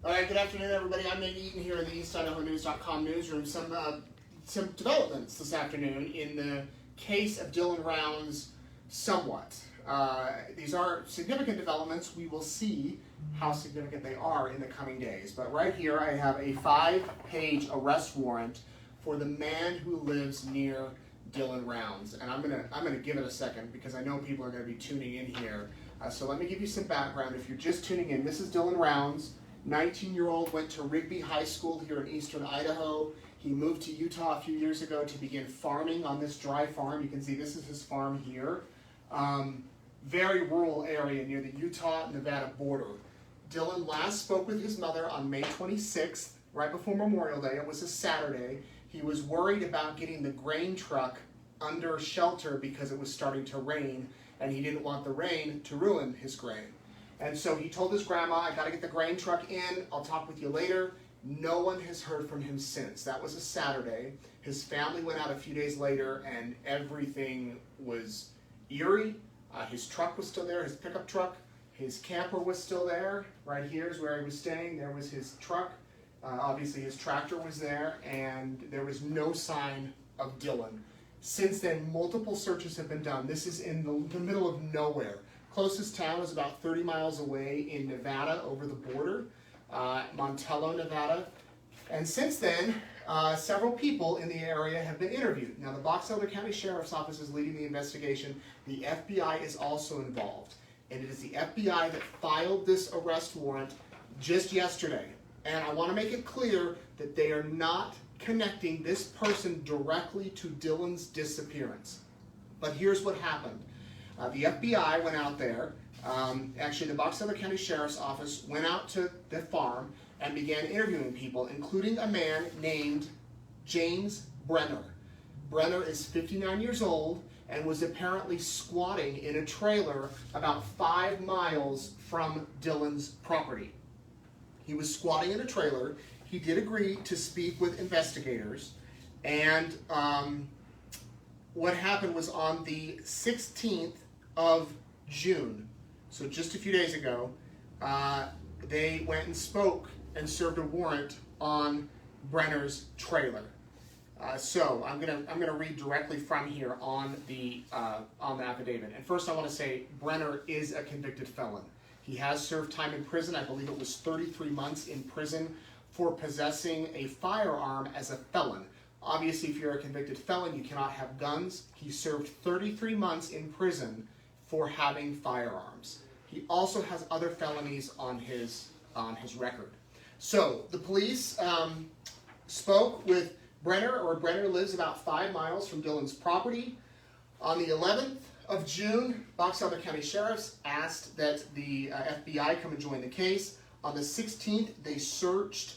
All right, good afternoon, everybody. I'm Nate Eaton here in the EastIdahoNews.com newsroom. Some developments this afternoon in the case of Dylan Rounds somewhat. These are significant developments. We will see how significant they are in the coming days. But right here I have a 5-page arrest warrant for the man who lives near Dylan Rounds. And I'm gonna give it a second because I know people are gonna be tuning in here. So let me give you some background. If you're just tuning in, this is Dylan Rounds. 19-year-old, went to Rigby High School here in eastern Idaho. He moved to Utah a few years ago to begin farming on this dry farm. You can see this is his farm here. Very rural area near the Utah-Nevada border. Dylan last spoke with his mother on May 26th, right before Memorial Day. It was a Saturday. He was worried about getting the grain truck under shelter because it was starting to rain, and he didn't want the rain to ruin his grain. And so he told his grandma, I gotta get the grain truck in, I'll talk with you later. No one has heard from him since. That was a Saturday. His family went out a few days later and everything was eerie. His truck was still there, his pickup truck. His camper was still there. Right here is where he was staying. There was his truck. Obviously his tractor was there, and there was no sign of Dylan. Since then, multiple searches have been done. This is in the middle of nowhere. Closest town is about 30 miles away in Nevada, over the border, Montello, Nevada. And since then, several people in the area have been interviewed. Now, the Box Elder County Sheriff's Office is leading the investigation. The FBI is also involved. And it is the FBI that filed this arrest warrant just yesterday. And I want to make it clear that they are not connecting this person directly to Dylan's disappearance. But here's what happened. The FBI went out there, actually the Box Elder County Sheriff's Office went out to the farm and began interviewing people, including a man named James Brenner. Brenner is 59 years old and was apparently squatting in a trailer about 5 miles from Dylan's property. He was squatting in a trailer. He did agree to speak with investigators, and what happened was on the 16th of June, so just a few days ago, they went and spoke and served a warrant on Brenner's trailer. So I'm gonna read directly from here on the affidavit. And first, I want to say Brenner is a convicted felon. He has served time in prison. I believe it was 33 months in prison for possessing a firearm as a felon. Obviously, if you're a convicted felon, you cannot have guns. He served 33 months in prison for having firearms. He also has other felonies on his record. So the police spoke with Brenner, or Brenner lives about 5 miles from Dylan's property. On the 11th of June, Box Elder County Sheriff's asked that the FBI come and join the case. On the 16th, they searched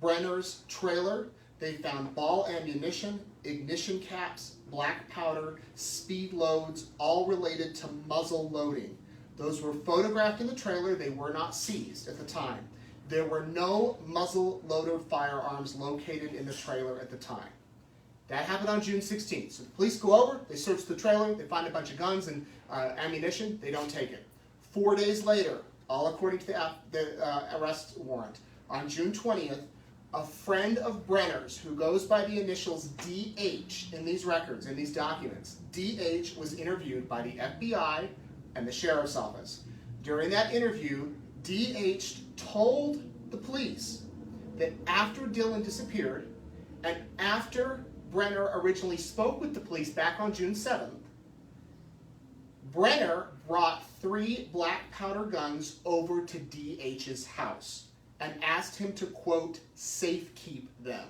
Brenner's trailer. They found ball ammunition, ignition caps, black powder, speed loads, all related to muzzle loading. Those were photographed in the trailer. They were not seized at the time. There were no muzzle loader firearms located in the trailer at the time. That happened on June 16th. So the police go over, they search the trailer, they find a bunch of guns and ammunition, they don't take it. 4 days later, all according to the arrest warrant, on June 20th, a friend of Brenner's, who goes by the initials DH in these records, in these documents, DH was interviewed by the FBI and the Sheriff's Office. During that interview, DH told the police that after Dylan disappeared, and after Brenner originally spoke with the police back on June 7th, Brenner brought 3 black powder guns over to DH's house and asked him to, quote, safekeep them.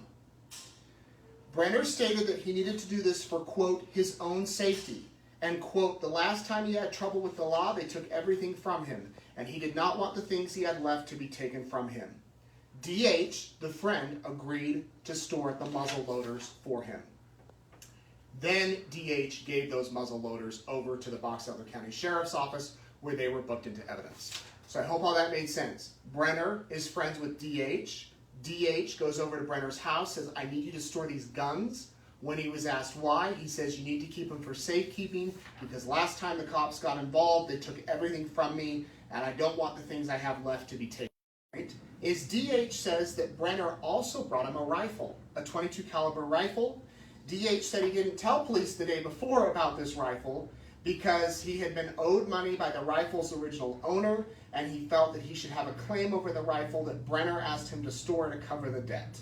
Brenner stated that he needed to do this for, quote, his own safety, and, quote, the last time he had trouble with the law, they took everything from him, and he did not want the things he had left to be taken from him. DH, the friend, agreed to store the muzzle loaders for him. Then DH gave those muzzle loaders over to the Box Elder County Sheriff's Office, where they were booked into evidence. So I hope all that made sense. Brenner is friends with DH. DH goes over to Brenner's house, says, I need you to store these guns. When he was asked why, he says, you need to keep them for safekeeping because last time the cops got involved, they took everything from me, and I don't want the things I have left to be taken. Right? is DH says that Brenner also brought him a rifle, a .22 caliber rifle. DH said he didn't tell police the day before about this rifle because he had been owed money by the rifle's original owner, and he felt that he should have a claim over the rifle that Brenner asked him to store to cover the debt.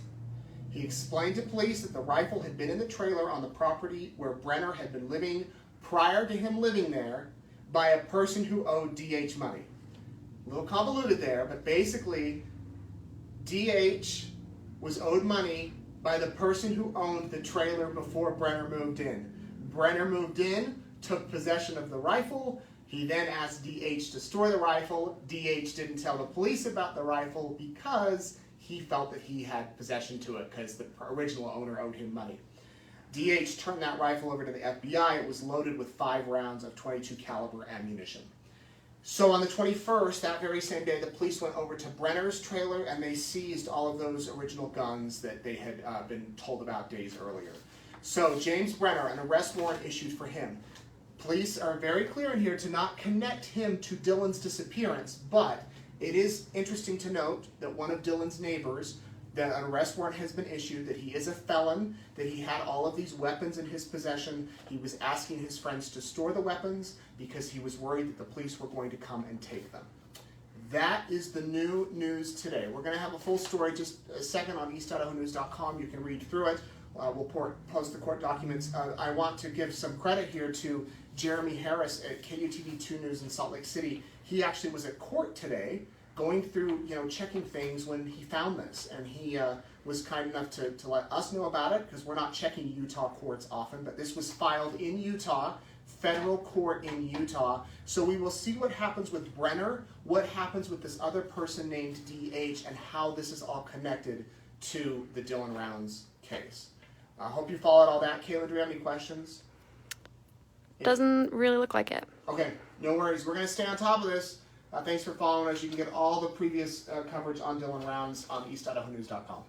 He explained to police that the rifle had been in the trailer on the property where Brenner had been living prior to him living there by a person who owed DH money. A little convoluted there, but basically DH was owed money by the person who owned the trailer before Brenner moved in. Brenner moved in, took possession of the rifle. He then asked DH to store the rifle. DH didn't tell the police about the rifle because he felt that he had possession to it because the original owner owed him money. DH turned that rifle over to the FBI. It was loaded with 5 rounds of .22 caliber ammunition. So on the 21st, that very same day, the police went over to Brenner's trailer and they seized all of those original guns that they had been told about days earlier. So James Brenner, an arrest warrant issued for him. Police are very clear in here to not connect him to Dylan's disappearance, but it is interesting to note that one of Dylan's neighbors, that an arrest warrant has been issued, that he is a felon, that he had all of these weapons in his possession. He was asking his friends to store the weapons because he was worried that the police were going to come and take them. That is the new news today. We're going to have a full story just a second on east.idahonews.com. You can read through it. We'll post the court documents. I want to give some credit here to Jeremy Harris at KUTV 2 News in Salt Lake City. He actually was at court today going through, checking things when he found this. And he was kind enough to let us know about it because we're not checking Utah courts often. But this was filed in Utah, federal court in Utah. So we will see what happens with Brenner, what happens with this other person named DH, and how this is all connected to the Dylan Rounds case. I hope you followed all that. Kayla, do we have any questions? Doesn't really look like it. Okay, no worries. We're going to stay on top of this. Thanks for following us. You can get all the previous coverage on Dylan Rounds on east.idahonews.com.